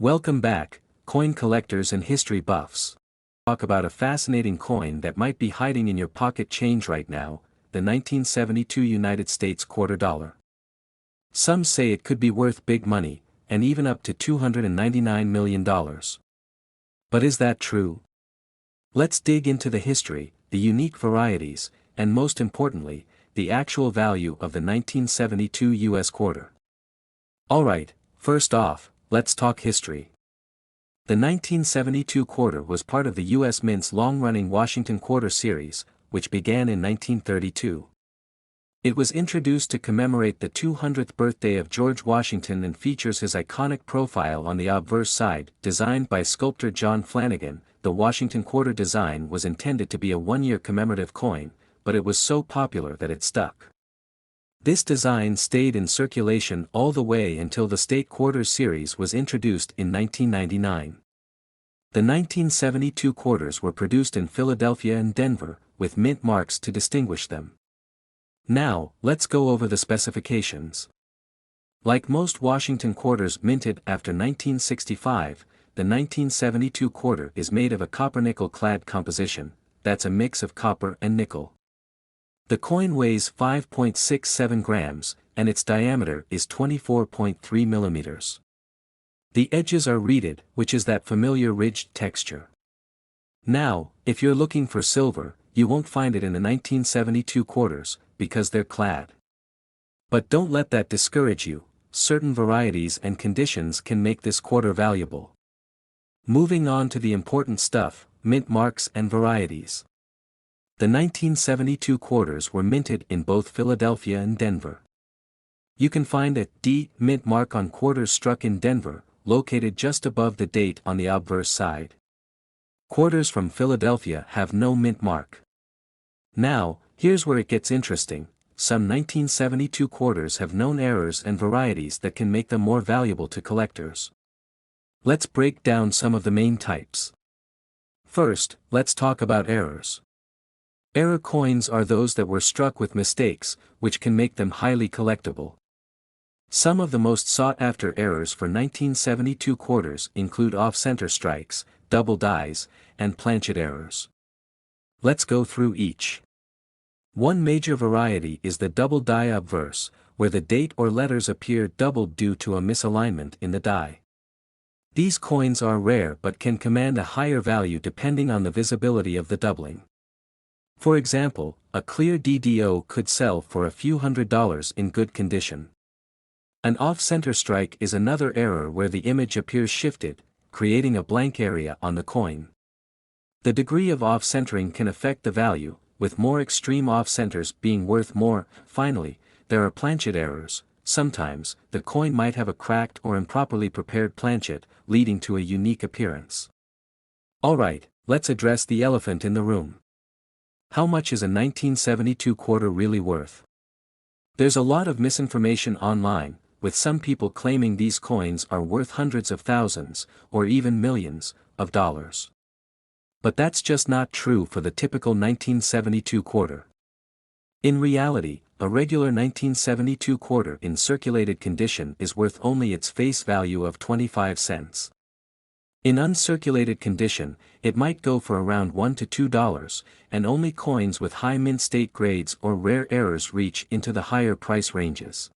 Welcome back, coin collectors and history buffs. Talk about a fascinating coin that might be hiding in your pocket change right now, the 1972 United States quarter dollar. Some say it could be worth big money, and even up to $299 million. But is that true? Let's dig into the history, the unique varieties, and most importantly, the actual value of the 1972 US quarter. Alright, first off, let's talk history. The 1972 quarter was part of the U.S. Mint's long-running Washington Quarter series, which began in 1932. It was introduced to commemorate the 200th birthday of George Washington and features his iconic profile on the obverse side. Designed by sculptor John Flanagan, the Washington Quarter design was intended to be a one-year commemorative coin, but it was so popular that it stuck. This design stayed in circulation all the way until the State Quarters series was introduced in 1999. The 1972 quarters were produced in Philadelphia and Denver, with mint marks to distinguish them. Now, let's go over the specifications. Like most Washington quarters minted after 1965, the 1972 quarter is made of a copper-nickel-clad composition, that's a mix of copper and nickel. The coin weighs 5.67 grams, and its diameter is 24.3 millimeters. The edges are reeded, which is that familiar ridged texture. Now, if you're looking for silver, you won't find it in the 1972 quarters, because they're clad. But don't let that discourage you, certain varieties and conditions can make this quarter valuable. Moving on to the important stuff, mint marks and varieties. The 1972 quarters were minted in both Philadelphia and Denver. You can find a D mint mark on quarters struck in Denver, located just above the date on the obverse side. Quarters from Philadelphia have no mint mark. Now, here's where it gets interesting. Some 1972 quarters have known errors and varieties that can make them more valuable to collectors. Let's break down some of the main types. First, let's talk about errors. Error coins are those that were struck with mistakes, which can make them highly collectible. Some of the most sought-after errors for 1972 quarters include off-center strikes, double dies, and planchet errors. Let's go through each. One major variety is the double die obverse, where the date or letters appear doubled due to a misalignment in the die. These coins are rare but can command a higher value depending on the visibility of the doubling. For example, a clear DDO could sell for a few $100s in good condition. An off-center strike is another error where the image appears shifted, creating a blank area on the coin. The degree of off-centering can affect the value, with more extreme off-centers being worth more. Finally, there are planchet errors. Sometimes, the coin might have a cracked or improperly prepared planchet, leading to a unique appearance. Alright, let's address the elephant in the room. How much is a 1972 quarter really worth? There's a lot of misinformation online, with some people claiming these coins are worth hundreds of thousands, or even millions, of dollars. But that's just not true for the typical 1972 quarter. In reality, a regular 1972 quarter in circulated condition is worth only its face value of 25 cents. In uncirculated condition, it might go for around $1 to $2, and only coins with high mint state grades or rare errors reach into the higher price ranges.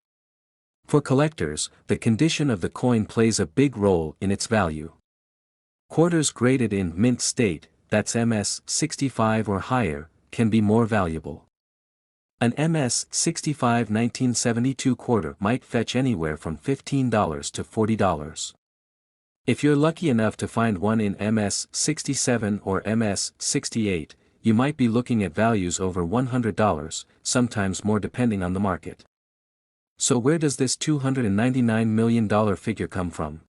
For collectors, the condition of the coin plays a big role in its value. Quarters graded in mint state, that's MS 65 or higher, can be more valuable. An MS 65 1972 quarter might fetch anywhere from $15 to $40. If you're lucky enough to find one in MS 67 or MS 68, you might be looking at values over $100, sometimes more depending on the market. So where does this $299 million figure come from?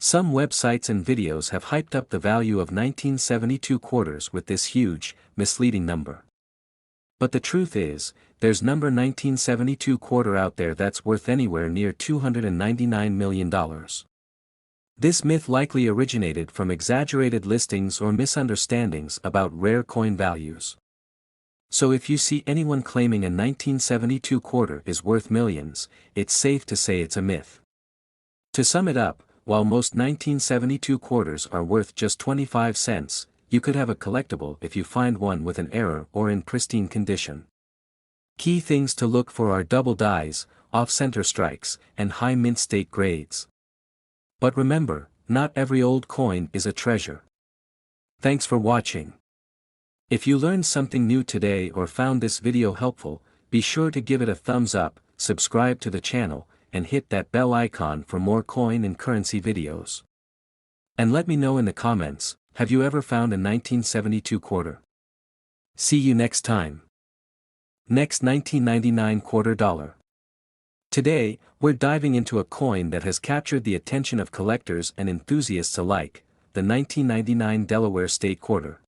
Some websites and videos have hyped up the value of 1972 quarters with this huge, misleading number. But the truth is, there's number 1972 quarter out there that's worth anywhere near $299 million. This myth likely originated from exaggerated listings or misunderstandings about rare coin values. So if you see anyone claiming a 1972 quarter is worth millions, it's safe to say it's a myth. To sum it up, while most 1972 quarters are worth just 25 cents, you could have a collectible if you find one with an error or in pristine condition. Key things to look for are double dies, off-center strikes, and high mint state grades. But remember, not every old coin is a treasure. Thanks for watching. If you learned something new today or found this video helpful, be sure to give it a thumbs up, subscribe to the channel, and hit that bell icon for more coin and currency videos. And let me know in the comments, have you ever found a 1972 quarter? See you next time. Next, 1999 quarter dollar. Today, we're diving into a coin that has captured the attention of collectors and enthusiasts alike, the 1999 Delaware State Quarter.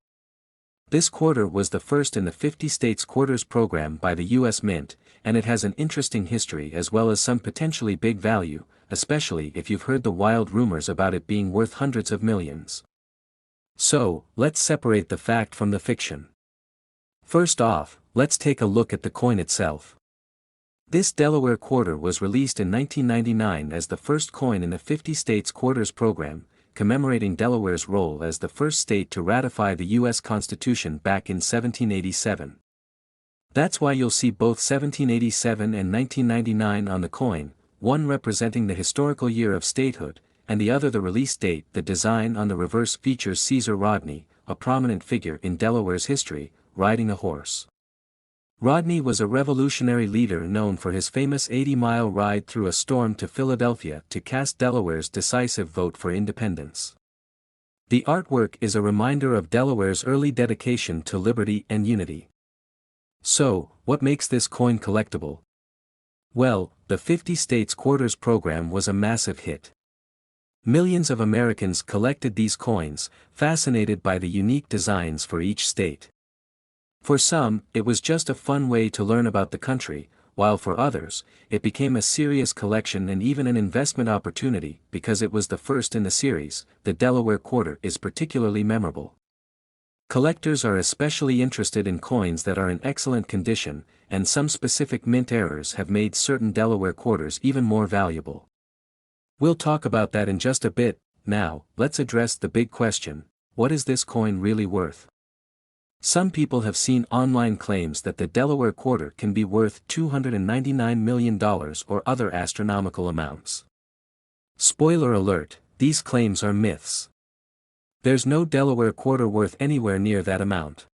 This quarter was the first in the 50 states quarters program by the U.S. Mint, and it has an interesting history as well as some potentially big value, especially if you've heard the wild rumors about it being worth hundreds of millions. So, let's separate the fact from the fiction. First off, let's take a look at the coin itself. This Delaware quarter was released in 1999 as the first coin in the 50 states quarters program, commemorating Delaware's role as the first state to ratify the U.S. Constitution back in 1787. That's why you'll see both 1787 and 1999 on the coin, one representing the historical year of statehood, and the other the release date. The design on the reverse features Caesar Rodney, a prominent figure in Delaware's history, riding a horse. Rodney was a revolutionary leader known for his famous 80-mile ride through a storm to Philadelphia to cast Delaware's decisive vote for independence. The artwork is a reminder of Delaware's early dedication to liberty and unity. So, what makes this coin collectible? Well, the 50 states quarters program was a massive hit. Millions of Americans collected these coins, fascinated by the unique designs for each state. For some, it was just a fun way to learn about the country, while for others, it became a serious collection and even an investment opportunity because it was the first in the series. The Delaware quarter is particularly memorable. Collectors are especially interested in coins that are in excellent condition, and some specific mint errors have made certain Delaware quarters even more valuable. We'll talk about that in just a bit. Now, let's address the big question: what is this coin really worth? Some people have seen online claims that the Delaware quarter can be worth $299 million or other astronomical amounts. Spoiler alert, these claims are myths. There's no Delaware quarter worth anywhere near that amount.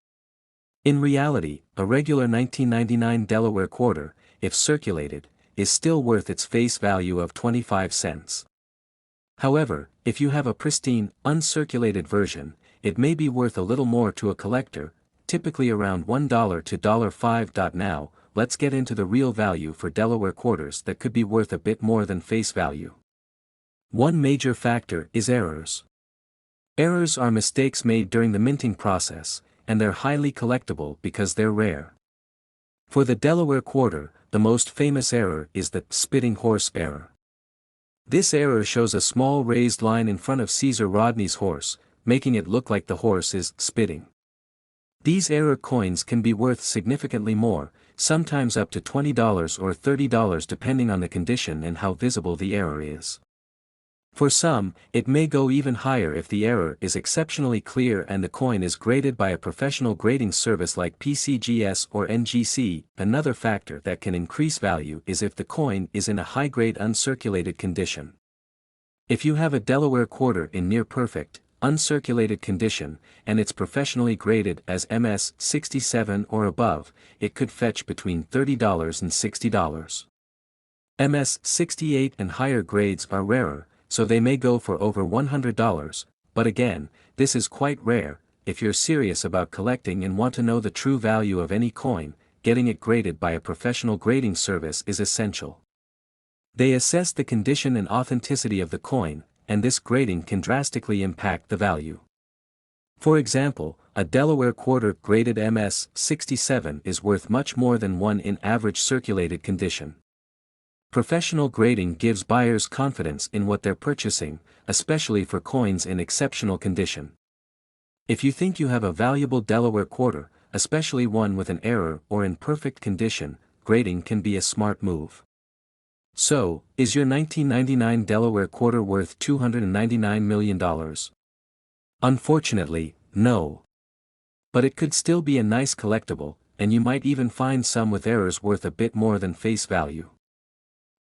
In reality, a regular 1999 Delaware quarter, if circulated, is still worth its face value of 25 cents. However, if you have a pristine, uncirculated version, it may be worth a little more to a collector, typically around $1 to $5. Now, let's get into the real value for Delaware quarters that could be worth a bit more than face value. One major factor is errors. Errors are mistakes made during the minting process, and they're highly collectible because they're rare. For the Delaware quarter, the most famous error is the spitting horse error. This error shows a small raised line in front of Caesar Rodney's horse, making it look like the horse is spitting. These error coins can be worth significantly more, sometimes up to $20 or $30 depending on the condition and how visible the error is. For some, it may go even higher if the error is exceptionally clear and the coin is graded by a professional grading service like PCGS or NGC. Another factor that can increase value is if the coin is in a high-grade uncirculated condition. If you have a Delaware quarter in near-perfect, uncirculated condition, and it's professionally graded as MS 67 or above, it could fetch between $30 and $60. MS 68 and higher grades are rarer, so they may go for over $100, but again, this is quite rare. If you're serious about collecting and want to know the true value of any coin, getting it graded by a professional grading service is essential. They assess the condition and authenticity of the coin, and this grading can drastically impact the value. For example, a Delaware quarter graded MS 67 is worth much more than one in average circulated condition. Professional grading gives buyers confidence in what they're purchasing, especially for coins in exceptional condition. If you think you have a valuable Delaware quarter, especially one with an error or in perfect condition, grading can be a smart move. So, is your 1999 Delaware quarter worth $299 million? Unfortunately, no. But it could still be a nice collectible, and you might even find some with errors worth a bit more than face value.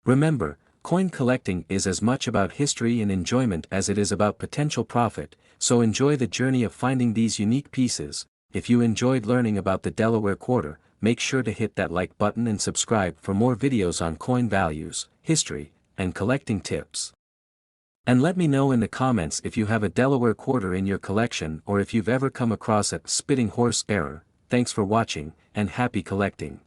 Remember, coin collecting is as much about history and enjoyment as it is about potential profit, so enjoy the journey of finding these unique pieces. If you enjoyed learning about the Delaware quarter, make sure to hit that like button and subscribe for more videos on coin values, history, and collecting tips. And let me know in the comments if you have a Delaware quarter in your collection or if you've ever come across a spitting horse error. Thanks for watching, and happy collecting.